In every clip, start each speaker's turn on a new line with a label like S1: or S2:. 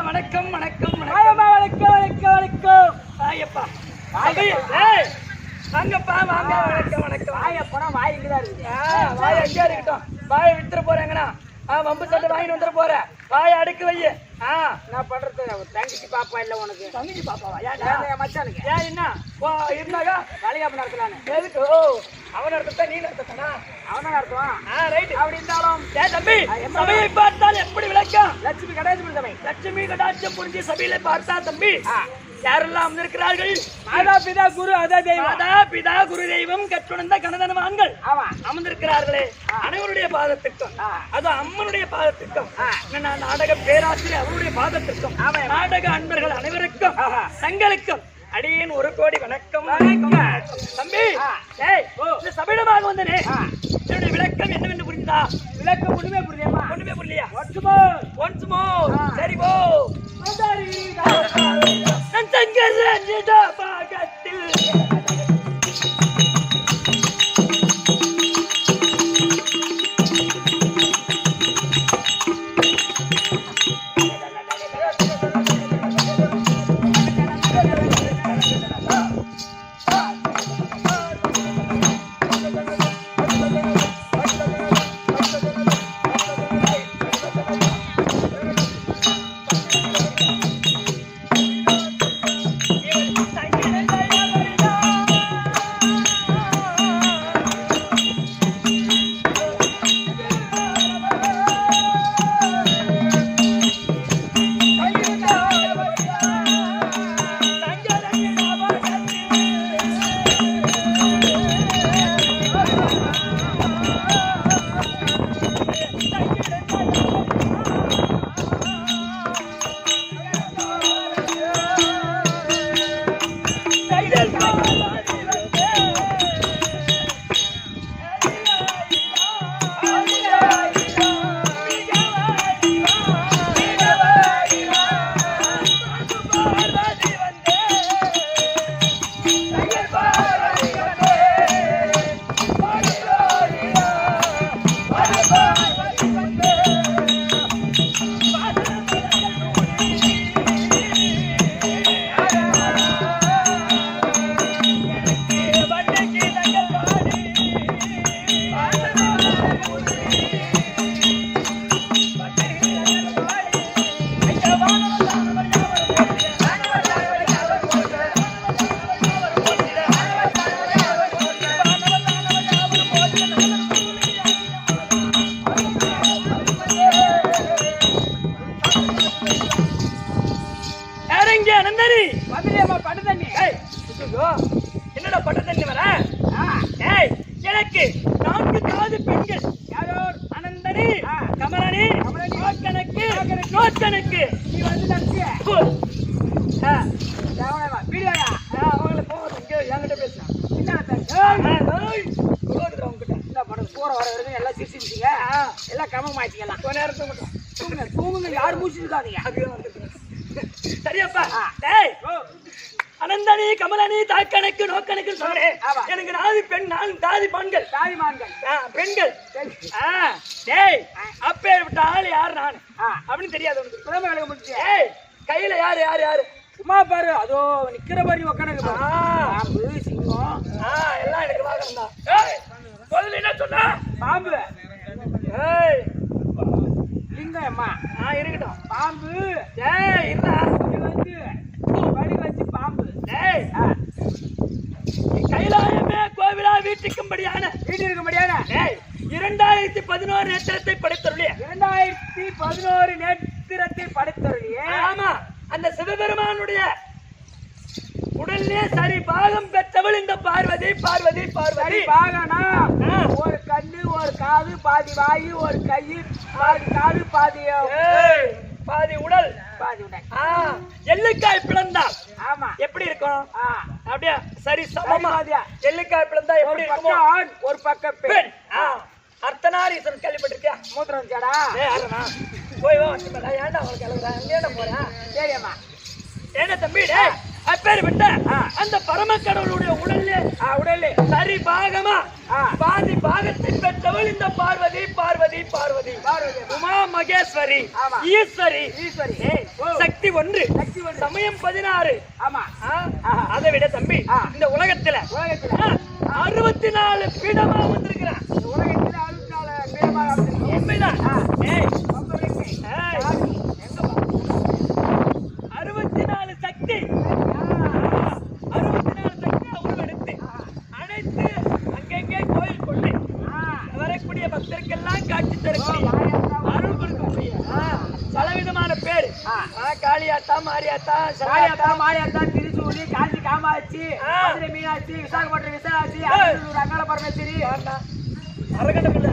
S1: வணக்கம் வணக்கம் வணக்கம் வணக்கம் வணக்கம் வணக்கம் ஐயப்பா வாங்கப்பா வாங்க வணக்கம் வணக்கம் வாயப்பா வாய் இங்கதான் இருக்கு வாய் எங்கே இருக்கட்டும் வாயை வித்துற போறேங்கண்ணா வம்பு சட்டை வாங்கிட்டு வந்துட போற வாயை அடுக்கு வைய
S2: நான் பண்றது தங்கச்சி பாப்பா இல்ல உனக்கு
S1: தங்கச்சி பாப்பாவா
S2: என் மச்சானுக்கு
S1: ஏன் என்ன இருந்தாக்கா
S2: வழிகாப்பு நடத்தலான்னு
S1: எதுக்கு அவன் நடத்த நீ நடத்தனா
S2: அவனா நடத்துவான்
S1: ரைட்
S2: அப்படி இருந்தாலும்
S1: தம்பி சபையை பார்த்தால் எப்படி விளக்கம்
S2: லட்சுமி கடாட்சி சபை
S1: லட்சுமி கடாட்சம் புரிஞ்சு சபையில பார்த்தா தம்பி யாரெல்லாம் அமர்ந்திருக்கிறார்கள்
S2: மாதா பிதா குரு அதா தெய்வம்
S1: மாதா பிதா குரு தெய்வம் கற்றுணர்ந்த கணதனவான்கள் அமர்ந்திருக்கிறார்களே அனைவருடைய பாதத்திற்கும் அது அம்மனுடைய பாதத்திற்கும் நாடக பேராசிரியர் அவருடைய பாதத்திற்கும் நாடக அன்பர்கள் அனைவருக்கும் தங்களுக்கும் அடியேன் ஒரு கோடி வணக்கம் தம்பி இந்த சபையிடமாக வந்தனே என்னுடைய விளக்கம் என்னவென்று புரிந்ததா?
S2: விளக்கம் ஒண்ணுமே புரியலையா?
S1: ஒண்ணுமே புரியலையா?
S2: ஒன்ஸ் மோர்
S1: சரி போ நான் தங்கரஞ்சித பாகத்தில் என்னடா பட்ட தண்ணி வர எனக்கு 4 காது பெண்கள் யாரோ அனந்தனி கமலனி ரோச்சனுக்கு நீ வந்து நடிச்சிய வீடியோயா அவங்கள போக என்கிட்ட பேசுறேன் என்ன போற வர
S2: கமம் ஆயிடுச்சுக்கலாம்.
S1: கொஞ்ச நேரம் தூங்கட்டும்.
S2: தூங்குங்க, யாரும் மூச்சுக்காதீங்க.
S1: சரியாப்பா? டேய், அனந்தனி கமலனி தாக்கணக்கு நோக்கணக்கு சொல்றேன்.
S2: ஆமா.
S1: எனக்கு 4 பெண் 4 தாதி பெண்கள்.
S2: தாய்மான்கள்.
S1: பெண்கள். டேய், அப்பேற்பட்ட ஆள் யார் நான் அப்படின்னு தெரியாது உனக்கு.
S2: புலமை விளக்க முடிச்சு.
S1: ஏய், கையில யாரு யாரு யாரு
S2: சும்மா பாரு, அதோ நிக்கிற மாதிரி உக்கானுக்கு பாம்பு, சிங்கம்
S1: எல்லாம் எனக்கு வாகனம் தான். ஏய், முதல்ல என்ன சொன்னா?
S2: பாம்பு.
S1: ஏய்,
S2: லிங்கம் அம்மா.
S1: இருக்கட்டும்.
S2: பாம்பு.
S1: ஏய், இருந்தா
S2: வடி வச்சு பாம்பு.
S1: ஏய், கைலாயமே கோவிலா வீட்டுக்கும்படியான
S2: வீட்டு இருக்கும்படியான
S1: 2011 நேத்திரத்தை படைத்தருளிய
S2: 2011 நேத்திரத்தை படைத்தருளிய
S1: ஆமா, அந்த சிவபெருமானுடைய உடல்லே சரி பாகம் பெற்றவள் இந்த பார்வதி. பார்வதி பார்வதி
S2: பாகனா ஒரு கண்ணு, ஒரு காது, பாதி வாயு, ஒரு கை, பாதி காது, பாதி
S1: பாதி உடல்,
S2: பாதி உடல்.
S1: எள்ளுக்காய் பிளந்தால்
S2: ஆமா
S1: எப்படி இருக்கும்? அப்படியே சரி சமமா.
S2: சமமாதியா.
S1: எள்ளுக்காய் பிளந்தா எப்படி
S2: ஒரு
S1: இருக்குமோ?
S2: பக்கம் ஆண், ஒரு பக்கம் பெண்.
S1: அர்த்தநாரீஸ்வரன் கேள்விப்பட்டிருக்கியா?
S2: மூத்திரம் சாடா.
S1: போய் வா. ஏன்டா அவளுக்கு கிளம்புறா? எங்கேடா போறா?
S2: சரி அம்மா.
S1: ஏன்னா தம்பி, அப்பேற்பட்ட அந்த பரம கடவுளுடைய உடல்ல சரி பாகமா பாதி பாகத்தை பெற்றவள் இந்த பார்வதி. பார்வதி பார்வதி
S2: பார்வதி
S1: உமா மகேஸ்வரி, ஈஸ்வரி. சக்தி 1, சமயம் 16.
S2: ஆமா.
S1: அதை விட தம்பி, இந்த உலகத்துல 64 பீடமா வந்திருக்கிறான்.
S2: உலகத்துல 64 பீடமா வந்திருக்கீங்க.
S1: உண்மைதான். 64 சக்தி, 64 சக்தி உருவெடுத்து அனைத்து அங்கங்கே கோயில் கொண்டு வரக்கூடிய பக்தருக்கெல்லாம் காட்சி தரக்கூடிய அருள் கொடுக்கக்கூடிய பலவிதமான பேரு. காளியாத்தா, மாரியாத்தா,
S2: காளியாத்தா, மாரியாத்தா, திருச்சூலி, காஞ்சி காமாட்சி, மதுரை மீனாட்சி, விசாகப்பட்டினம் விசாலாட்சி, அரியலூர் அங்காள பரமேஸ்வரி,
S1: அரகண்டமில்ல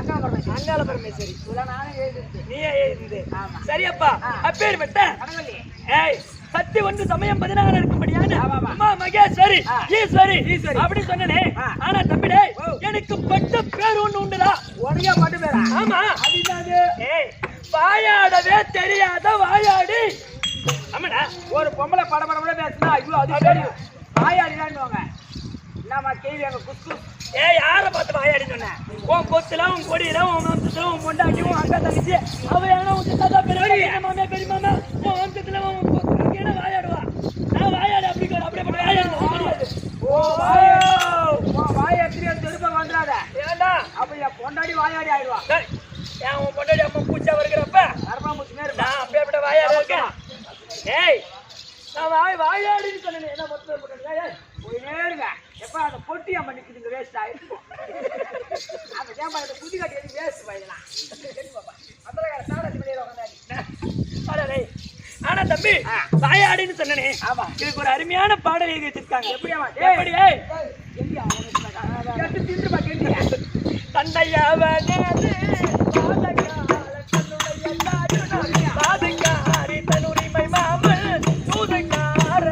S2: அங்காள பரமேஸ்வரி,
S1: அங்காள பரமேஸ்வரி.
S2: நானே எழுதிட்டு.
S1: நீயே எழுந்து. சரியப்பா, அப்பேற்பட்ட
S2: கடவுளே.
S1: சக்தி 1, சமயம் 16 இருக்கும்படியான உமா மகேஸ்வரி, ஈஸ்வரி அப்படி சொன்னனே. ஆனா தம்பிடே, எனக்கு பட்ட பேர் ஒண்ணு உண்டுடா.
S2: உனக்கே பட்டு பேரா?
S1: ஆமா.
S2: அதுதாது.
S1: வாயாடவே தெரியாத வாயாடி. ஆமாடா.
S2: ஒரு பொம்பளை படபடபட பேசினா ஐயோ அது தெரியும். வாயாடிதான்னுவாங்க. என்னம்மா கேள்வி அங்க குஸ்கு.
S1: யார பார்த்து வாயாடி சொன்ன? உன் கொத்துல, உன் கொடியில, உன் வம்சத்துல, உன் பொண்டாட்டி, உன் அக்கா தங்கச்சி, அவ ஏன்னா உன் தாத்தா பெரிய மாமா பெரிய மாமா, உன் வம்சத்துல உன் என்ன வாயாடுவா? நான் வாயாடு அப்படி அப்படிப்பட்ட வாயாடு.
S2: ஓ வாயாடி தெருப்ப வந்துடாத.
S1: ஏண்டா?
S2: அப்ப என் பொண்டாடி வாயாடி ஆயிடுவா.
S1: ஏன் உன் பொண்டாடி அம்மா பூச்சா வருகிறப்ப
S2: கர்மா முச்சுனே இருப்பா.
S1: நான் அப்படிப்பட்ட வாயாடு இருக்கேன். நான் வாயாடின்னு சொன்னேன். என்ன மொத்தம் போட்டேன்?
S2: போயினே இருங்க. எப்ப அந்த பொட்டி அம்மா நிக்குதுங்க வேஸ்ட் ஆயிருக்கும். அந்த கேம்பா இந்த புதி கட்டி எது வேஸ்ட் பண்ணிடலாம். சரி பாப்பா. அத்தலகார சாடாசி பண்ணிடுற உட்காந்தாடி.
S1: ஆனா தம்பி, வாயாடின்னு சொன்னனே.
S2: ஆமா.
S1: இதுக்கு ஒரு அருமையான பாடல் எழுதி வச்சிருக்காங்க.
S2: எப்படியாமா?
S1: எப்படி?
S2: எங்க கேட்டு தின்றுப்பா கேட்டியா?
S1: தந்தையாவனே பாதங்காரி தன்னுரிமை மாமல் சூதங்கார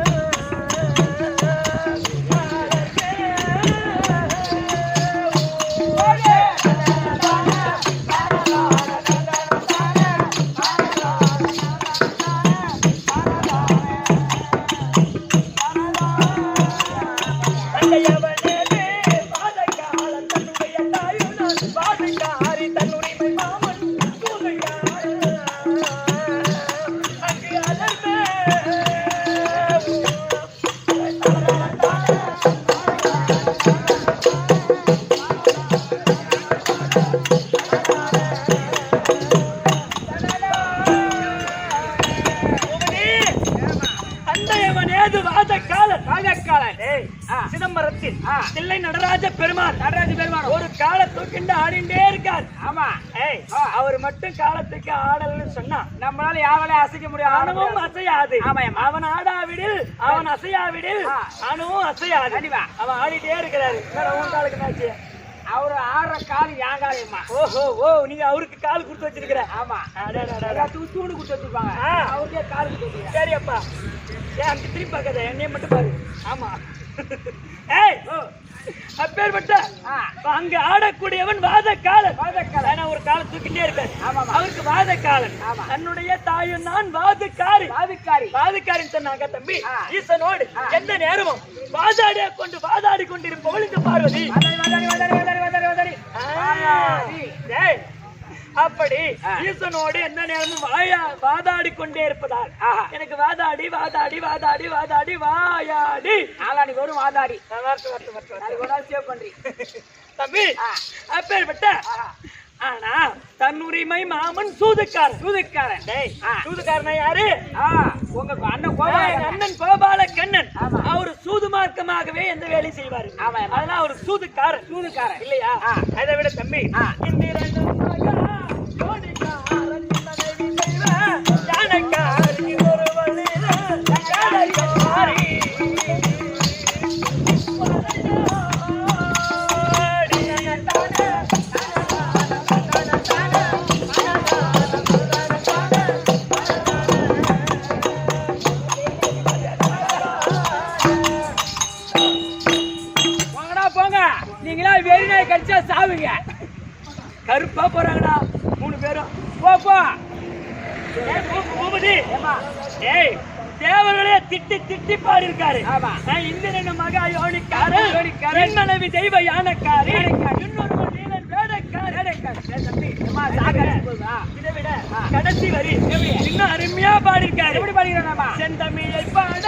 S1: சிதம்பரத்தில் தில்லை நடராஜ பெருமான் ஒரு காலை தூக்கிண்டு ஆடிண்டே இருக்கார். ஆமா. அவர் மட்டும் காலத்துக்கு ஆடல்னு சொன்னா நம்மளால யாராலே அசைக்க முடியாது. அணுவும் அசையாது. அவன் ஆடாவிடில், அவன் அசையாவிடில் அணுவும் அசையாது. அவன் ஆடிட்டே இருக்கிறாரு. உன் காலுக்கு என்னாச்சு?
S2: அவரு ஆடுற காலு என் காலையம்மா.
S1: ஓ நீங்க அவருக்கு கால் கொடுத்து வச்சிருக்கிற?
S2: ஆமா. தூண்டு கொடுத்து வச்சிருப்பாங்க. அவருக்கே கால் கொடுத்து.
S1: சரியப்பா, ஏன் அங்க திரும்பி பார்க்காத, என்னைய மட்டும் பாரு. ஆமா. ஏய் அப்பேற்பட்ட அங்க ஆடக்கூடியவன் வாதக்காலன். நான் ஒரு காலம் தூக்கிட்டே இருப்பேன். அவருக்கு வாதக்காலன். தன்னுடைய தாயும் நான் வாதுக்காரின்னு சொன்னாங்க. தம்பி ஈசனோடு எந்த நேரமும் வாதாடி கொண்டிருப்பவள் இந்த பார்வதி. அப்படி ஈசனோடு எந்த நேரமும் வாதாடி கொண்டே இருப்பதால் எனக்கு வாதாடி
S2: வரும் வாதாடி
S1: தம்பி அப்பேற்பட்ட ஆனா தன்னுரிமை மாமன் சூதுக்காரன். சூதுக்காரனா யாரு?
S2: உங்க
S1: அண்ணன் கோபால கண்ணன். அவரு சூது மார்க்கமாகவே எந்த வேலை செய்வாரு. அதெல்லாம் அவரு சூதுக்காரன் இல்லையா? அதை விட தம்பி
S2: நீங்களா வெறி நாய் கடிச்சா சாவுங்க.
S1: கருப்பா போறாங்கடா 3 பேரும்.
S2: போ
S1: பூபதி தேவர்களே திட்டி பாடி இருக்காரு. இந்திரன் மகா யோனிக்காரன் மனைவி தெய்வ யானக்காரி இன்னொரு வேடக்காரி. இதை விட கடைசி வரி இன்னும் அருமையா பாடி இருக்காரு.
S2: எப்படி பாடிக்கிறாமா?
S1: செந்தமிழை பாட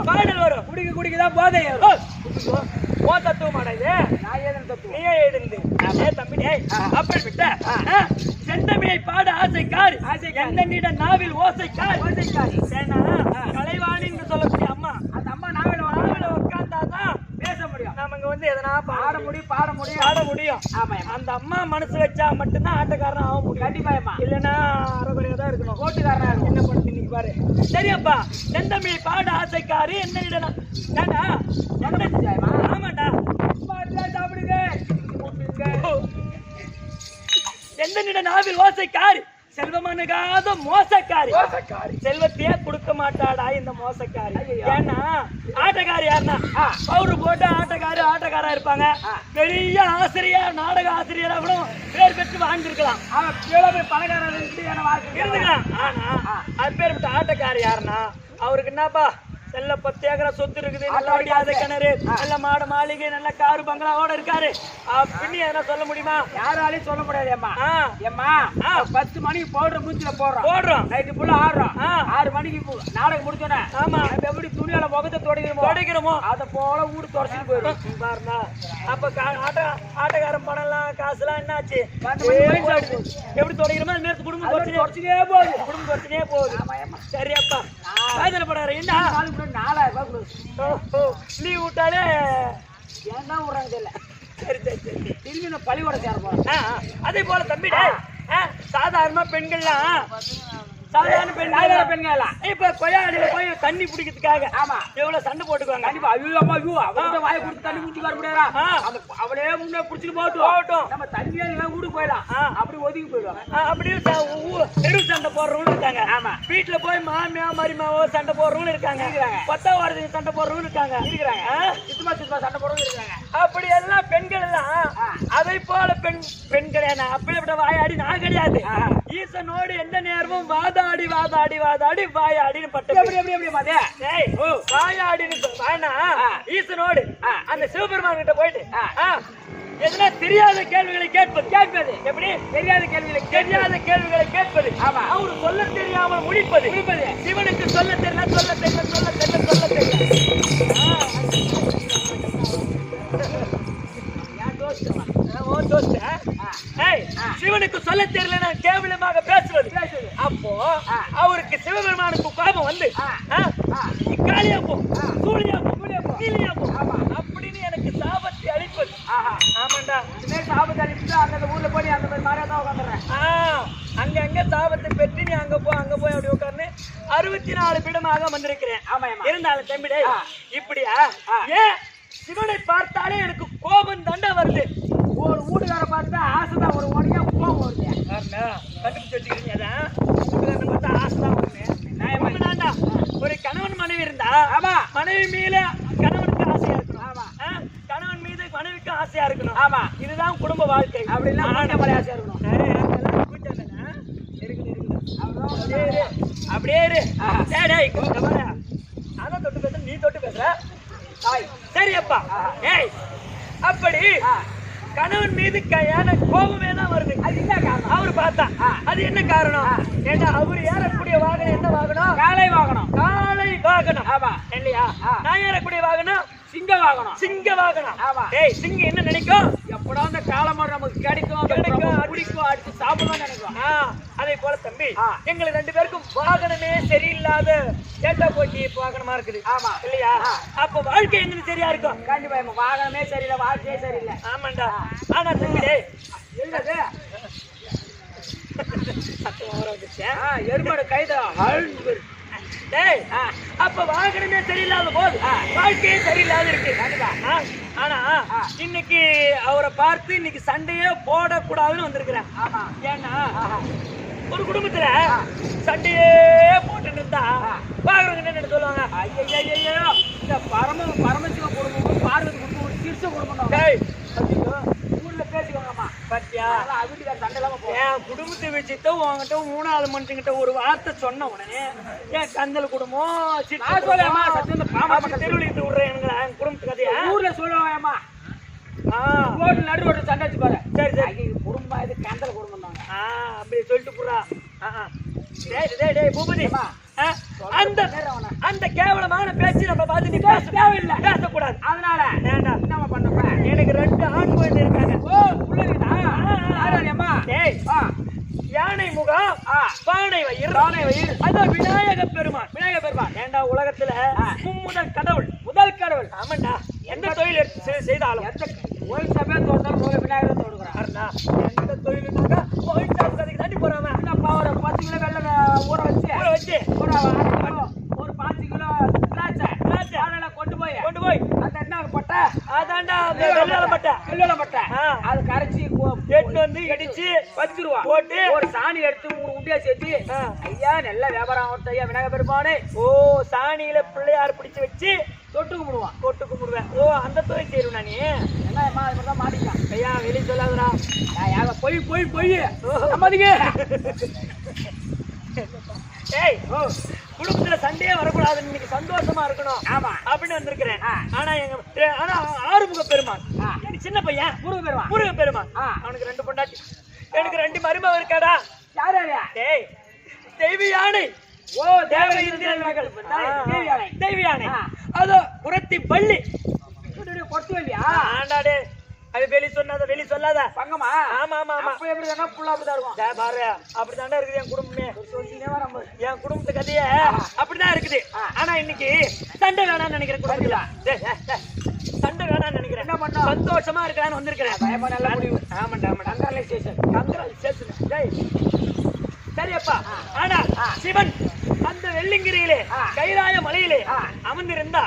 S2: பாடல் வரும். குடிக்கதான் போதை
S1: செந்தமிழை பாட ஆசைக்காரி எந்த நாவில் ஓசைக்காரி கலைவாணி என்று சொல்லக்கூடிய அம்மா.
S2: அந்த அம்மா நாவல
S1: உட்கார்ந்தாதான்
S2: பேச முடியும்.
S1: நம்ம இங்க வந்து எதனா
S2: பாட முடியும்.
S1: அந்த அம்மா மனசு வச்சா மட்டும்தான் ஆட்டக்காரன் ஆக முடியும்.
S2: கண்டிப்பா
S1: இல்லன்னா அறகுறையா தான் இருக்கணும்.
S2: கோட்டுக்காரனா
S1: என்ன பண்ணி இன்னைக்கு பாரு. சரியப்பா செந்தமிழை பாட ஆசைக்காரி என்ன ஆமாண்டா
S2: சாப்பிடுங்க.
S1: எந்த நாவில் ஓசைக்காரி செல்வமனுகாத மோசக்காரி. செல்வத்தையே கொடுக்க மாட்டாடா இந்த மோசக்காரி. ஏன்னா ஆட்டக்காரி யாருன்னா பவுடர் போட்டு ஆட்டக்காரா இருப்பாங்க. பெரிய ஆசிரியர் நாடக ஆசிரியரா கூட பேர் பெற்று வாழ்ந்திருக்கலாம்.
S2: பணக்காரன்
S1: இருந்துக்கலாம். ஆனா அப்பேற்பட்ட ஆட்டக்காரி யாருன்னா அவருக்கு என்னப்பா நல்ல 10 ஏக்கரா சொத்து இருக்குது, நல்ல வடியாத கிணறு, நல்ல மாடு மாளிகை, நல்ல காரு பங்களாவோட இருக்காரு அப்படின்னு எதனா சொல்ல முடியுமா?
S2: யாராலையும் சொல்ல முடியாது. ஏம்மா 10 மணிக்கு பவுடர் மூச்சில போடுறோம், நைட்டு ஃபுல்லா ஆடுறோம். 6 மணிக்கு நாடகம் முடிச்சோன்னே
S1: ஆமா
S2: எப்படி துணியால முகத்தை துடைக்கிறோமோ அதை போல ஊடு தொடச்சிட்டு போயிடும்
S1: பாருங்க. அப்ப ஆட்டக்காரன் பணம் எல்லாம் காசுலாம் என்னாச்சு? எப்படி துடைக்கிறோமோ அது நேரத்து குடும்பம் தொடச்சுனே போகுது. சரியாப்பா படாரு என்ன
S2: 4000 ரூபாய்
S1: லீவ் விட்டாலே
S2: ஏன் தான் விடுறாங்க தெரியல.
S1: சரி
S2: திரும்பி நான் பள்ளிக்கூட சேர போறேன்.
S1: அதே போல தம்பி சாதாரண பெண்கள்லாம்
S2: சாதாரண பெண்கள்
S1: இப்ப கொய்யாடியில போய் தண்ணி பிடிக்கிறதுக்காக எவ்வளவு சண்டை போட்டுக்குவாங்க.
S2: கண்டிப்பா அவங்க வாயை கொடுத்து தண்ணி குடிச்சு வர முடியாதா? அவளே முன்னே குடிச்சிட்டு போகட்டும், நம்ம தண்ணியே எல்லாம் ஊருக்கு போயிடலாம். அப்படி ஒதுக்கி போயிடுவாங்க.
S1: அப்படியே தெரு சண்டை போடுறவங்களும் இருக்காங்க. ஆமா வீட்டுல போய் மாமியா மருமாவோ சண்டை போடுறவங்களும் இருக்காங்க. 10ஆம் வாரத்துக்கு சண்டை போடுறவங்களும் இருக்கிறாங்க.
S2: சுத்தமா சண்டை போடுறவங்க இருக்காங்க.
S1: அப்படி எல்லாம் பெண்கள் எல்லாம் அதை போல பெண்கள் என்ன அப்படிப்பட்ட வாயாடி நான் கிடையாது. ஈசனோடு எந்த நேரமும் வாதாடி வாயாடின்னு பட்டு வாயாடின்னு வேணா ஈசனோடு அந்த சிவபெருமான் கிட்ட போயிட்டு எதுனா தெரியாத கேள்விகளை கேட்பது. எப்படி தெரியாத கேள்விகளை கேட்பது. அவரு சொல்ல தெரியாமல் முடிப்பது. சிவனுக்கு சொல்ல தெரியல. சிவனுக்கு சொல்ல தெரியல, நான் கேவல சிவபெருமானுக்கு கோபம் வந்து காளியா போ, சூழியா போ, கீழியா போ அப்படின்னு எனக்கு சாபத்தை அளிப்பது. ஆமாண்டா,
S2: இனிமே சாபத்தை அளிச்சுட்டு அந்த ஊர்ல போய் அந்த மாதிரி மாதிரியா தான் உட்காந்துறேன்.
S1: அங்க சாபத்தை பெற்று நீ அங்க போய் அப்படி உட்கார்ந்து 64 பீடமாக வந்திருக்கிறேன். இருந்தாலும் தம்பிடே இப்படியா? ஏன் சிவனை பார்த்தாலே எனக்கு கோபம் தண்டா வருது.
S2: ஒரு வீட்டுக்கார பார்த்தா ஆசைதான் ஒரு உடனே கோபம் வருது.
S1: கண்டுபிடிச்சு வச்சுக்கிறீங்க. அதான் வீட்டுக்காரனை பார்த்தா ஆசைதான் வருது. ஒரு கணவன் மனைவி இருந்தா மனைவி மேல கணவனுக்கு ஆசையா இருக்கணும். கணவன் மீது மனைவிக்கு ஆசையா இருக்கணும். இதுதான் குடும்ப வாழ்க்கை. அப்படின்னா ஆசையா இருக்கணும். அப்படியே அதான் தொட்டு பேச, நீ தொட்டு பேசுற. சரி அப்பா. ஏய், அப்படி கணவன் மீது கோபமே தான் வருது. அது என்ன காரணம்? அவரு பார்த்தா அது என்ன காரணம்? ஏன்னா அவரு ஏறக்கூடிய வாகனம் என்ன வாகனம்? காளை வாகனம். காளை வாகனம். ஆமா இல்லையா? நான் ஏறக்கூடிய வாகனம் சிங்க வாகனம். சிங்க வாகனம். ஆமா. ஏய், சிங்கம் என்ன நினைக்கும்? எப்படா அந்த காலமாடு நமக்கு கிடைக்கும் பிடிக்கும் அடிச்சு சாப்பிடலாம் நினைக்கும். அதே போல தம்பி, எங்களை 2 பேருக்கும் வாகனமே சரியில்லாத ஏட்டா போட்டி வாகனமா இருக்குது. ஆமா இல்லையா? அப்ப வாழ்க்கை எங்களுக்கு சரியா இருக்கும்.
S2: கண்டிப்பா வாகனமே சரியில்லை, வாழ்க்கையே சரியில்லை.
S1: ஆமாண்டா. ஆனா தம்பி
S2: என்னது
S1: எருமாடு கைதான். டேய், அப்ப வாகனமே சரியில்லாத போது வாழ்க்கையே சரியில்லாத இருக்கு. ஆனா இன்னைக்கு அவரை பார்த்து இன்னைக்கு சண்டையே போடக்கூடாதுன்னு வந்திருக்கிறேன். ஏன்னா ஒரு குடும்பத்துல சண்டையே போட்டு இருந்தா பாக்குறவங்க என்ன சொல்லுவாங்க?
S2: ஐயோ, இந்த பரமசிவ குடும்பம் பார்வதி குடும்பம் ஒரு சிறுச குடும்பம் ஊர்ல பேசிக்கோங்கம்மா. பத்தியா வீட்டுக்கார சண்டை இல்லாம
S1: என் குடும்பத்தை வச்சுட்டு உங்ககிட்ட 3வது மனுஷங்கிட்ட ஒரு வார்த்தை சொன்ன உடனே என் கந்தல் குடும்பம் தெருவிழித்து விடுறேன் என் குடும்பத்து கதையா
S2: ஊர்ல சொல்லுவாங்கம்மா. ரோடு நடு ரோடு சண்டை வச்சு பாரு. சரி சரி, குடும்பம் இது கந்தல் குடும்பம் தாங்க.
S1: அப்படி சொல்லிட்டு போறா. பூபதி, அந்த கேவலமான பேச்சு நம்ம பார்த்து நீ பேச தேவையில்லை, பேசக்கூடாது. அதனால என்ன பண்ணப்ப எனக்கு 2 ஆண் குழந்தை இருக்காங்க. யானை முகம், பானை வயிறு, அதான் விநாயக பெருமான். விநாயக பெருமான் ஏண்டா உலகத்துல மும்முதல் கடவுள், முதல் கடவுள். ஆமாண்டா, எந்த தொழில் செய்தாலும்
S2: கோயில் சபையை தோட்டாலும் விநாயகர் தோடுகிறாருண்ணா.
S1: எந்த தொழிலுனாக்கா கோயில் சாப்பு கதைக்கு தாண்டி போறாம.
S2: என்னப்பா ஒரு 10 கிலோ வெள்ளை ஊற வச்சு ஒரு 5 கிலோ திராட்சை கொண்டு போய் அந்த என்ன பட்டை அதாண்டா வெள்ளை பட்டை அது கரைச்சி
S1: எட்டு வந்து இடிச்சு 10 ரூபா போட்டு
S2: ஒரு சாணி எடுத்து 3 உண்டியா சேர்த்து ஐயா நல்ல வியாபாரம் ஆகட்டும் ஐயா விநாயகர் பெருமானே.
S1: சாணியில பிள்ளையார் பிடிச்சு வச்சு
S2: தொட்டு கும்பிடுவேன்.
S1: அந்த தொழில் செய்யணும். நீ
S2: என்னம்மா அது மாதிரி தான் மாட்டிக்கலாம்
S1: ஐயா, வெளியே சொல்லாதடா.
S2: பொய் நம்மதிங்க.
S1: ஏய், குடும்பத்துல சண்டையே வரக்கூடாது, இன்னைக்கு சந்தோஷமா இருக்கணும். ஆமா அப்படின்னு வந்திருக்கிறேன். ஆனா ஆறுமுக பெருமான் எனக்கு சின்ன பையன். முருக பெருமான் அவனுக்கு 2 பொண்டாட்டி, எனக்கு 2 மருமக இருக்காடா.
S2: யாரு?
S1: டேய், தெய்வ யானை. தெய்வ யானை அதோ குரத்தி பள்ளி
S2: கொட்டு இல்லையா?
S1: ஆண்டாடே, அது வெளி சொல்லாத
S2: பங்கம்மா.
S1: ஆமா ஆமா ஆமா,
S2: எப்படி தானே புள்ள அப்படிதான் இருக்கும்.
S1: பாரு, அப்படித்தாண்டா இருக்குது என் குடும்பமே. என் குடும்பத்து கதைய அப்படிதான் இருக்குது. ஆனா இன்னைக்கு சண்டை வேணாம்னு நினைக்கிறேன். குடும்பத்துல சண்டை வேணாம்னு நினைக்கிறேன். என்ன பண்ண சந்தோஷமா இருக்கலாம்னு வந்திருக்கிறேன்.
S2: நல்ல முடிவு.
S1: ஆமாண்டா, சரியப்பா. ஆனா சிவன் அந்த வெள்ளிங்கிரியிலே கைலாய மலையிலே அமர்ந்திருந்தா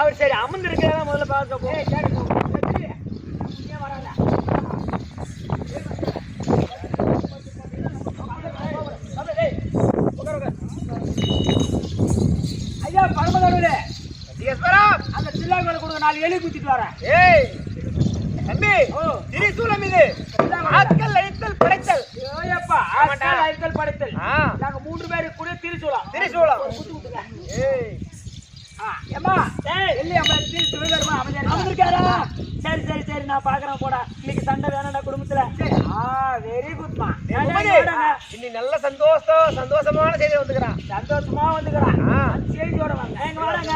S1: அவர் சரி அமர்ந்திருக்கிறதா முதல்ல பார்க்க.
S2: ஐயா பரமதோடு அந்த சில்லாங்கோல கொடுங்க 4 எலி குத்திட்டு வரேன்.
S1: ஏய் தம்பி, திரிசூலம் இது. ஆட்கள் அழித்தல் படைத்தல்.
S2: ஏயப்பா, ஆட்கள் அழித்தல் படைத்தல். நாங்க 3 பேரு கூட திரிசூலம் குத்து குத்துங்க.
S1: ஏய்
S2: ஏம்மா, எல்லி அம்மா திரிசூலமா அமர்ந்திருக்காரா? சரி நான் பாக்குறேன் போடா. இன்னைக்கு சண்டை வேணாடா குடும்பத்துல. வெரி குட்மா.
S1: இன்னைக்கு நல்ல சந்தோஷமான செய்தி வந்துக்கிறான்.
S2: சந்தோஷமா வந்துக்கிறான். செய்தியோட வாங்க. எங்க வாடங்க.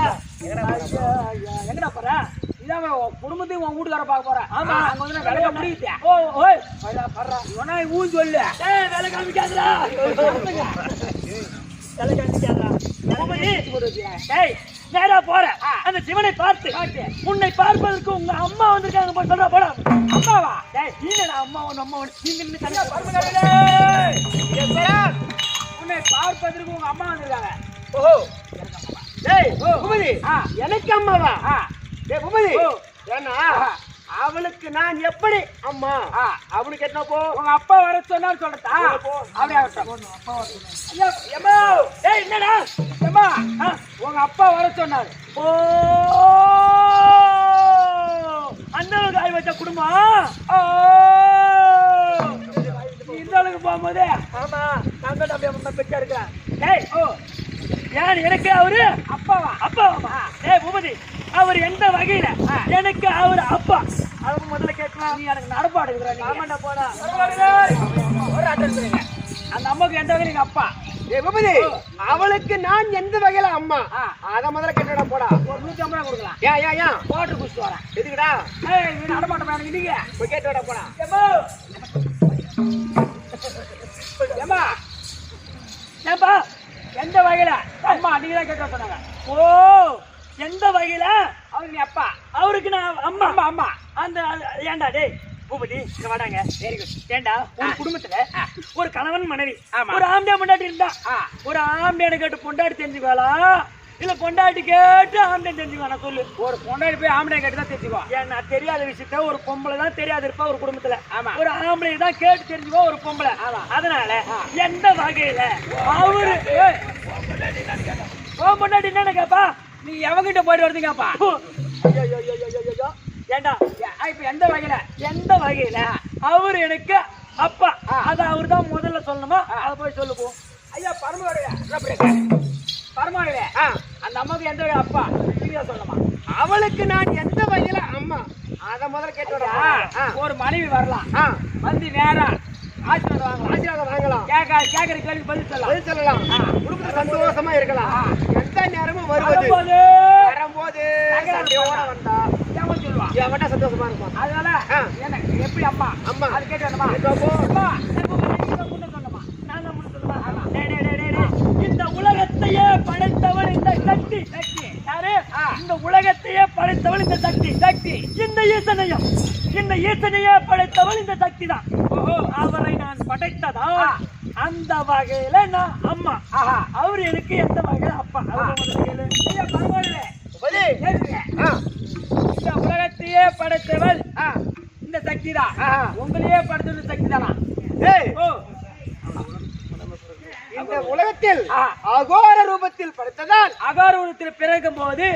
S2: எங்கடா போற? இதான் குடும்பத்தையும் உன் வீட்டுக்கார பார்க்க போறேன். ஆமா, அங்க வந்து விளக்க முடியுது. இவனா ஊன் சொல்லு. வேலை காமிக்காதுடா.
S1: ஏய், நேரா போற அந்த சிவனை பார்த்து உன்னை பார்ப்பதற்கு உங்க அம்மா வந்திருக்காங்க போய் சொல்றா போடா.
S2: அம்மாவா?
S1: டேய் நீங்கடா அம்மா ஒன்னு அம்மா ஒன்னு நீங்க நின்னு தனியா
S2: உன்னை பார்ப்பதற்கு உங்க அம்மா வந்திருக்காங்க.
S1: ஓஹோ
S2: டேய்
S1: பூபதி
S2: எனக்கு அம்மாவா?
S1: டேய் பூபதி
S2: ஓ.
S1: ஏன்னா அவளுக்கு நான் எப்படி அம்மா அவனுக்கு என்ன போ
S2: உங்க அப்பா வர சொன்னான்னு சொல்றதா? அப்படியே ஐயா எம்மா
S1: டேய் என்னடா
S2: எம்மா உங்க அப்பா வர சொன்னாரு.
S1: ஓ அண்ணன் காய் வச்ச குடும்பம். ஓ
S2: இந்த அளவுக்கு போகும்போது
S1: ஆமா நான் தான் அப்படியே பெற்றா இருக்கிறேன். டேய் ஓ ஏன் எனக்கு அவரு
S2: அப்பாவா?
S1: அப்பாவாமா? டேய் பூபதி அவர் எந்த வகையில எனக்கு அவர் அப்பா அதுக்கு முதல்ல கேட்கலாம்.
S2: நீ எனக்கு நடப்பாடு இருக்கிற
S1: ஆமாண்டா போடா.
S2: ஒரு அட்டன் பண்ணுங்க. அந்த அம்மாக்கு எந்த வகையில எங்க அப்பா?
S1: டேய் பூபதி அவளுக்கு நான் எந்த வகையில அம்மா அத முதல்ல கேட்டடா போடா.
S2: ஒரு 150 ரூபா கொடுக்கலாம்.
S1: ஏன்
S2: போட்டு குடிச்சு வரேன்.
S1: எதுக்குடா
S2: ஏய் நீ நடமாட்டம் எனக்கு நீங்க
S1: போய் கேட்டடா போடா.
S2: ஏம்மா
S1: ஏன்பா
S2: எந்த வகையில அம்மா நீங்க தான் கேட்க சொன்னாங்க.
S1: ஓ எந்த வகையில
S2: அவருக்கு நீ அப்பா,
S1: அவருக்கு நான் அம்மா
S2: அம்மா அம்மா
S1: அந்த ஏண்டா டேய் பூபதி இங்க வாடாங்க. Very good. ஏண்டா ஒரு குடும்பத்துல ஒரு கணவன் மனைவி ஒரு ஆம்பளை பொண்டாட்டி இருந்தா ஒரு ஆம்பளை கேட்டு பொண்டாட்டி தெரிஞ்சுக்காளா இல்ல பொண்டாட்டி கேட்டு ஆம்பளை தெரிஞ்சுக்கானா சொல்லு.
S2: ஒரு பொண்டாடி போய் ஆம்பளை கேட்டு தான் தெரிஞ்சுக்கோ.
S1: ஏன்னா தெரியாத விஷயத்த ஒரு பொம்பளை தான் தெரியாது இருப்பா ஒரு குடும்பத்துல.
S2: ஆமா.
S1: ஒரு ஆம்பளை தான் கேட்டு தெரிஞ்சுக்கோ ஒரு பொம்பளை. அதனால எந்த வகையில அவரு பொண்டாட்டி என்ன கேப்பா
S2: நீ எவங்கிட்ட போயிட்டு வருதுங்கப்பா?
S1: ஏண்டா
S2: இப்ப எந்த வகையில
S1: எந்த வகையில அவரு எனக்கு அப்பா அத அவரு தான் முதல்ல சொல்லணுமா அத போய் சொல்லு போ.
S2: ஐயா பரமாவளே பரமாவளே அந்த அம்மாவுக்கு எந்த வகையில அப்பா நீங்க சொல்லணுமா?
S1: அவளுக்கு நான் எந்த வகையில அம்மா அத முதல்ல கேட்டோடா.
S2: ஒரு மனைவி வரலாம் வந்து நேரா ஆசீர்வாதம் வாங்கலாம். கேட்கற கேள்வி பதில் சொல்லலாம்.
S1: குடும்பத்துல சந்தோஷமா இருக்கலாம். எந்த நேரமும்
S2: வரும்போது சொல்லுவான்
S1: எவன்டா சந்தோஷமா இருக்கும்.
S2: அதனால எனக்கு எப்படி அம்மா
S1: அம்மா
S2: அது கேட்டு வேணுமா?
S1: இந்த உலகத்தையே படைத்தவள் இந்த சக்தி. யாரு? இந்த உலகத்தையே படைத்தவள் இந்த சக்தி. இந்த ஈசனையே படைத்தவள் இந்த சக்தி தான். அவரை நான் படைத்ததா அந்த வகையில நான் அம்மா. அவர் எனக்கு எந்த வகையில அப்பா?
S2: இந்த உலகத்தையே படைத்தவள் இந்த சக்தி தான். உங்களையே படைத்தது சக்தி தானா?
S1: இந்த உலகத்தில் அகோர ரூபத்தில் படைத்ததால்
S2: அகார ரூபத்தில் பிறக்கும் போது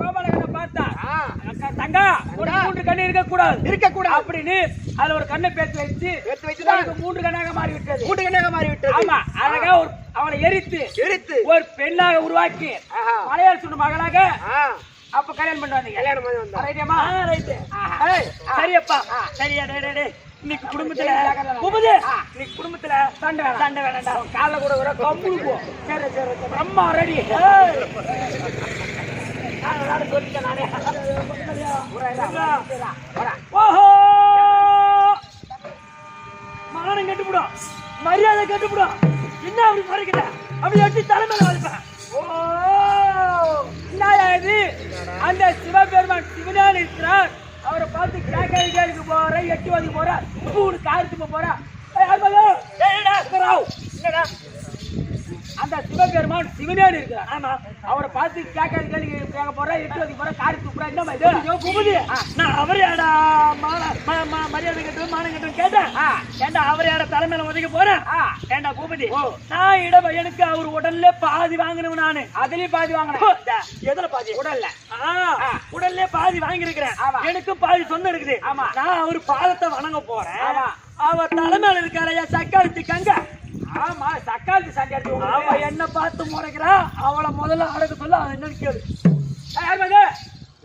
S2: கோபாலகனை பார்த்தா தங்கா ஒரு 3 கண்ணு இருக்கக்கூடாது அப்படின்னு அதுல ஒரு கண்ணை பேத்து வச்சு 3 கண்ணாக மாறிவிட்டது. ஆமா அழகா ஒரு அவளை எரித்து ஒரு பெண்ணாக உருவாக்கி மலையாள சொன்ன மகளாக அப்ப கல்யாணம் பண்ணி வந்தீங்க.
S1: சரியப்பா சரியா? இன்னைக்கு குடும்பத்துல சண்டை வேணாண்டா.
S2: காலைல கூட வர கம்புடு போ.
S1: சரி
S2: அம்மா ரெடி.
S1: சொல்லிட்டேன் நானே.
S2: ஓஹோ
S1: மானம் கட்டுப்படும், மரியாதை கட்டுப்படும். என்ன அப்படி மறைக்கிற? அப்படி எட்டி தலைமையில வலிப்பேன்.
S2: இது அந்த சிவபெருமான் சிவனான் இருக்கிறார். அவரை பார்த்து கேட்க போற எட்டி வாங்கி போற காரித்து போற அந்த சிவபெருமான் சிவனான் இருக்கிறார். ஆமா அவரை பார்த்து கேட்க போற எட்டி வாங்கி போற காரித்து போற. என்ன குமுதி
S1: நான் அவரையாடா மரியாதை கட்டு மானம் கட்டு கேட்டேன். ஏண்டா அவரையாட தலைமையில உதைக்க போறேன். ஏண்டா பூபதி நான் எனக்கு அவர் உடல்ல பாதி வாங்கினவன். நானு
S2: அதுலயும் பாதி வாங்கினேன்.
S1: எதுல பாதி?
S2: உடல்ல
S1: உடல்ல பாதி வாங்கி இருக்கிறேன். எனக்கு பாதி சொன்ன இருக்குது. நான் அவர் பாதத்தை வணங்க போறேன். அவர் தலைமையில இருக்காரையா சக்காலத்தி கங்க.
S2: ஆமா சக்காலத்தி சண்டை அடிச்சு
S1: அவ என்ன பார்த்து முறைக்கிறா. அவளை முதல்ல அடக்க சொல்ல அவன் என்ன கேளு.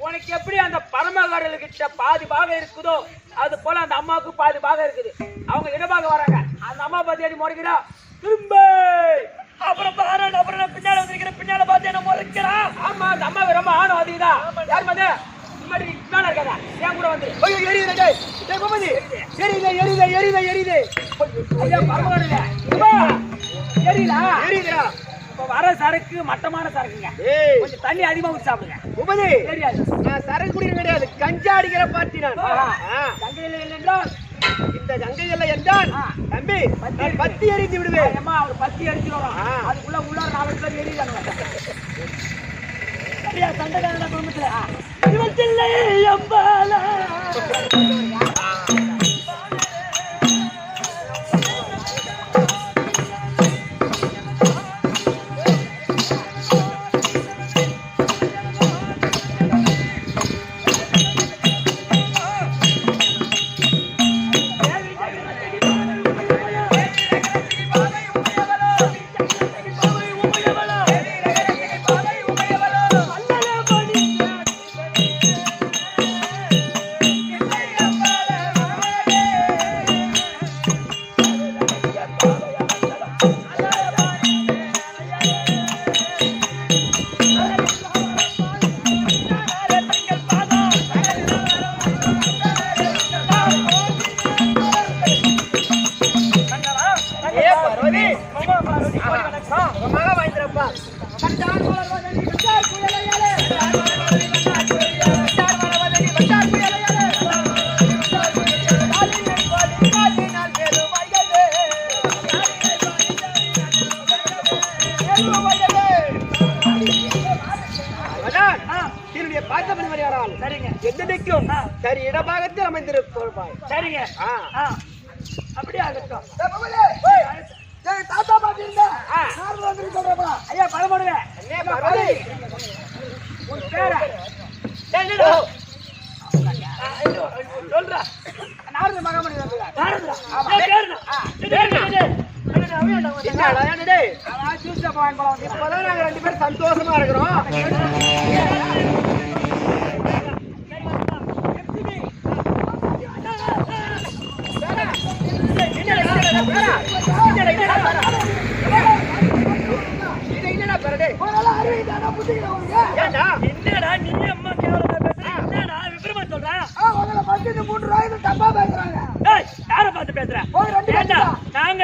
S2: உனக்கு எப்படி அந்த பரமகாரர்கிட்ட பாதி பாகம் இருக்குதோ அது போல அந்த அம்மாவுக்கு பாதி பாகம் இருக்குது. அவங்க இடமாக வராங்க. அந்த அம்மா பார்த்து அடி முறைக்கிறா திரும்ப.
S1: அப்புறம் பாரு அப்புறம் நான் பின்னால வந்திருக்கிறேன். பின்னால பார்த்து என்ன முறைக்கிறா.
S2: ஆமா அந்த அம்மா ரொம்ப ஆணும் அதிகதான். யார் மாதிரி மேல இருக்கதா என் கூட வந்து
S3: எரியுது டேய் டேய் பூபதி எரியுது
S2: ஐயா பரவாயில்ல எரியலா
S3: எரியுதுடா
S2: இப்ப வர சரக்கு மட்டமான சரக்குங்க
S3: ஏய்
S2: கொஞ்சம் தண்ணி அதிகமா ஊத்தி சாப்பிடுங்க
S3: பூபதி
S2: தெரியாது
S3: நான் சரக்கு குடிக்க கிடையாது கஞ்சா அடிக்கிற பார்ட்டி நான்
S2: தங்கையில இல்லைன்றால்
S3: இந்த கங்கையில என்றால் தம்பி நான் பத்தி எரிந்து விடுவேன்
S2: அம்மா அவர் பத்தி அடிச்சு வரும் அதுக்குள்ள உள்ளார 4 பேர் எரியுதாங்க சரியா சண்டைக்காரன குடும்பத்துல
S1: இவற்றில்லை அம்பாலா
S3: சரி இடபாகத்தில் அமைந்திருப்பாய்
S1: சரிங்க அப்படியே ஆகட்டும்
S3: தாத்தா பாட்டி இருந்தா சொல்றப்பா
S2: ஐயா பழமடுங்க உன் பேர
S1: சொல்றா
S2: நாரத மகாமணி
S3: இப்பதான் நாங்க 2 பேரும் சந்தோஷமா இருக்கிறோம்
S1: என்னடா நீ அம்மா கேவலமா பேசுற என்னடா விபரமா சொல்ற
S3: உங்களை பத்தி 3 ரூபாய்க்கு டப்பா பேசுறாங்க
S1: யார பார்த்து பேசுற நாங்க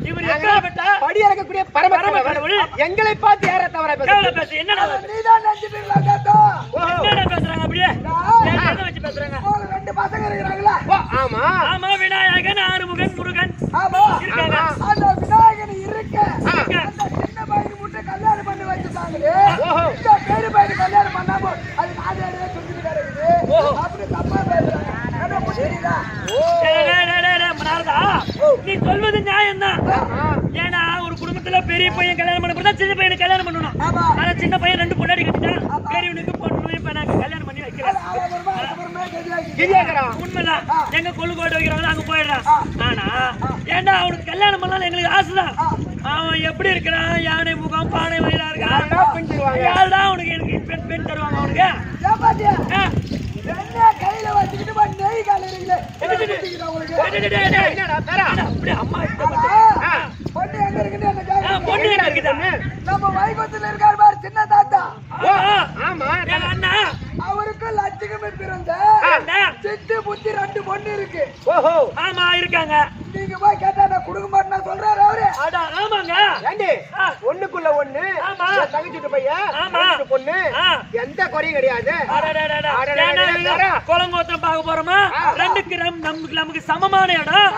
S1: இவர் எப்பேற்பட்ட
S3: படி இறக்கக்கூடிய பரம கடவுள் எங்களை பார்த்து யார தவறா
S1: பேச என்னடா
S3: நீதான் நினைச்சிட்டீங்களா கேட்டோ
S1: என்னடா பேசுறாங்க அப்படியே என்ன வச்சு பேசுறாங்க
S3: 2 பசங்க இருக்காங்களா ஆமா
S1: ஆமா விநாயகன் ஆறுமுகன் முருகன்
S3: ஆமா
S1: இருக்காங்க
S3: அந்த விநாயகன் இருக்கு அந்த சின்ன பையன் முட்டை கல்யாணம் பண்ணி வச்சிட்டாங்களே இந்த பேரு பையன் கல்யாணம் பண்ணாம அது நானே சொல்லிட்டு இருக்குது அப்படி தப்பா பேசுறாங்க என்ன புரியுதா
S1: நீ சொல்வது நியாயம் தான் ஏன்னா ஒரு குடும்பத்துல பெரிய பையன் கல்யாணம் பண்ண சின்ன பையனை கல்யாணம் பண்ணணும் ஆனா சின்ன பையன் 2 பொண்டாடி கட்டிட்டான் பெரியவனுக்கு பொண்ணு இப்ப நாங்க கல்யாணம் பண்ணி வைக்கிறேன் உண்மைதான் எங்க கொள்ளுக்கோட்டை வைக்கிறாங்க அங்க போயிடுறான் ஆனா ஏன்னா அவனுக்கு கல்யாணம் பண்ணலாம் எங்களுக்கு ஆசைதான் அவன் எப்படி இருக்கிறான் யானை முகம் பானை வயிறா இருக்கான் யாருதான் அவனுக்கு எனக்கு பெண் தருவாங்க அவனுக்கு
S3: கையில வச்சுக்கிட்டு நெய் கால
S1: அம்மா
S3: பொண்ணு எங்க இருக்குன்னு
S1: பொண்ணு இருக்குது
S3: நம்ம வைகுந்தத்துல இருக்காரு பாரு சின்ன தாத்தா
S1: ஆமா அண்ணா
S3: அவருக்கு லட்சுமி பிறந்த சிட்டு புத்தி 2 பொண்ணு இருக்கு
S1: ஆமா இருக்காங்க
S3: நீங்க போய் கேட்டா நான் கொடுக்க மாட்டேன்னு சொல்றாரு அவரு
S1: ஆமாங்க
S3: ஏண்டி ஒண்ணுக்குள்ள ஒண்ணு தங்கச்சிட்டு பையன் பொண்ணு எந்த குறையும் கிடையாது
S1: குளங்கோத்திரம் பார்க்க போறோமா 2 கிராம் நமக்கு சமமான இடம்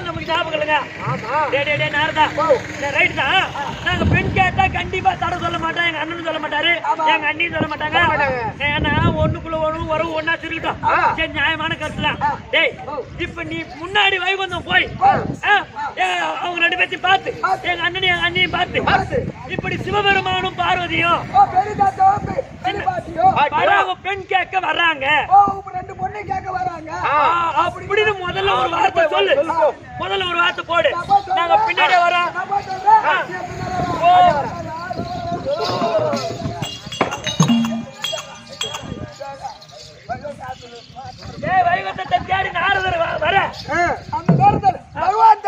S1: நமக்கு ஞாபகம் இல்லைங்க நாரதா ரைட் தான் நாங்க பெண் கேட்டா கண்டிப்பா தட சொல்ல மாட்டோம் எங்க அண்ணனும் சொல்ல மாட்டாரு எங்க அண்ணியும் சொல்ல மாட்டாங்க ஏன்னா ஒண்ணுக்குள்ள ஒண்ணு வரவு ஒன்னா திருக்கிட்டோம் சரி நியாயமான கருத்து தான் டேய் இப்ப நீ முன்னாடி வைகுந்தம் போய் அவங்க 2 பேத்தையும் பார்த்து எங்க அண்ணனையும் எங்க அண்ணியும் பார்த்து இப்படி சிவபெருமானும் பார்வதியும் பெண் கேட்க வர்றாங்க அப்படின்னு முதல்ல ஒரு வார்த்தை சொல்லு முதல்ல ஒரு வார்த்தை போடு நாங்க பின்னாடி வரோம் வைகுந்தத்தை தேடி நாரதர் வர
S3: அந்த நேரத்தில் பகவான்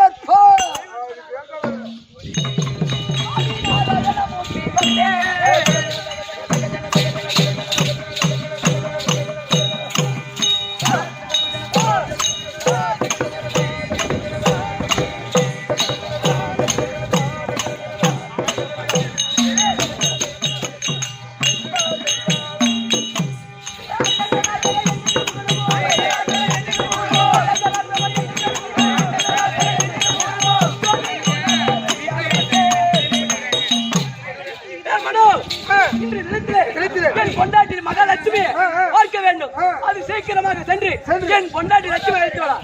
S2: லட்சுமியை பார்க்க வேண்டும். அது சீக்கிரமாக சென்று என் பொண்டாட்டி லட்சுமி அழைத்து வரா.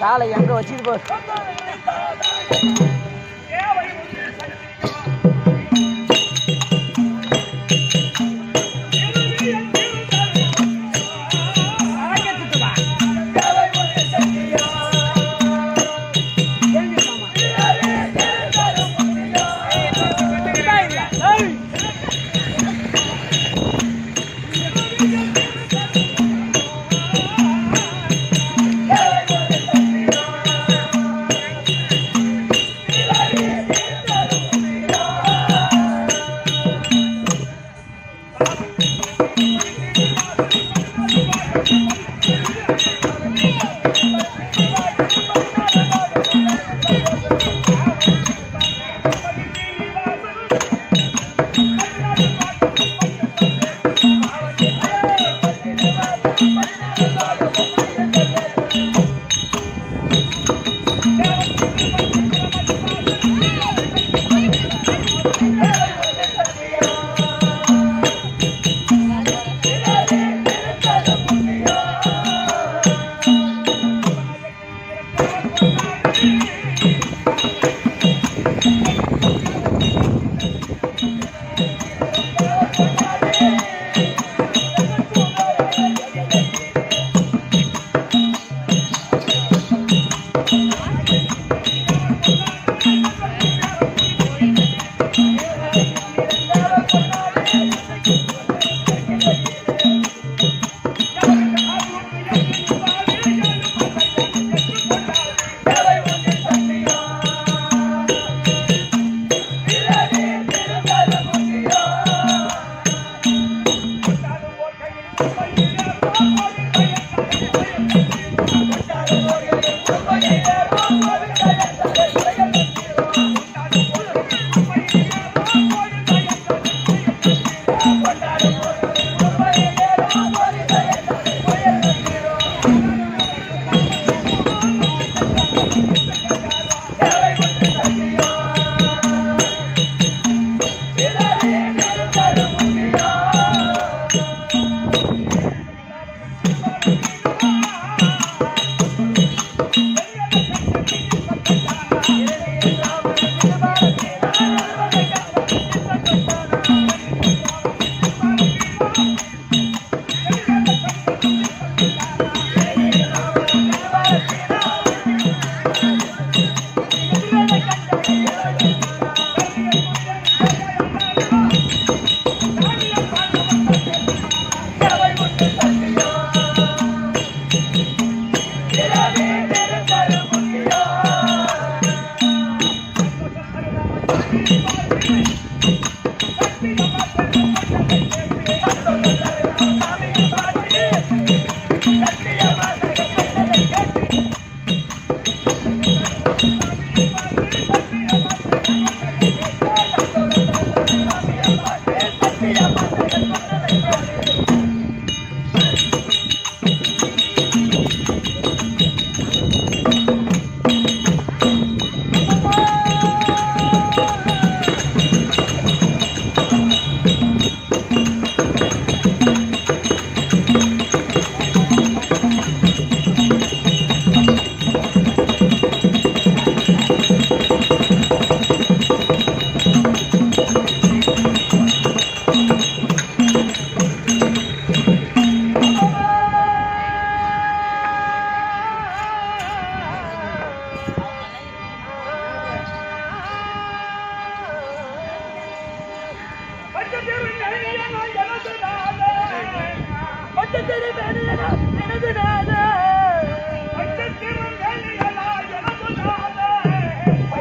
S3: காலை எங்க வச்சுட்டு போ.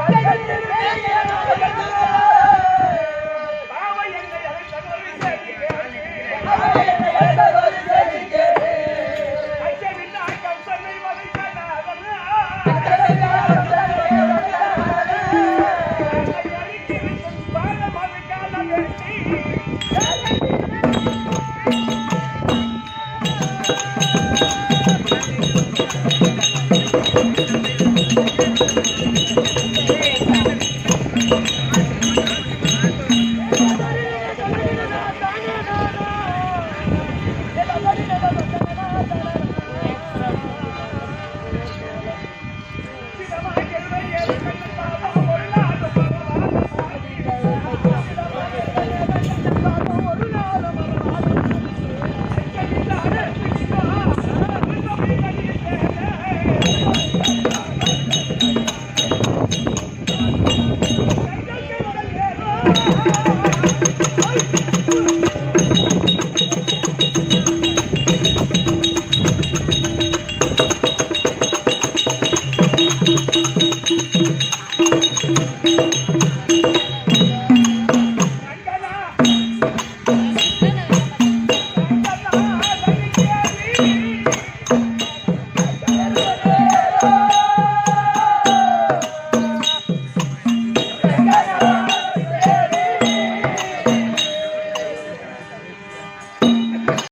S3: பச்சை ஆ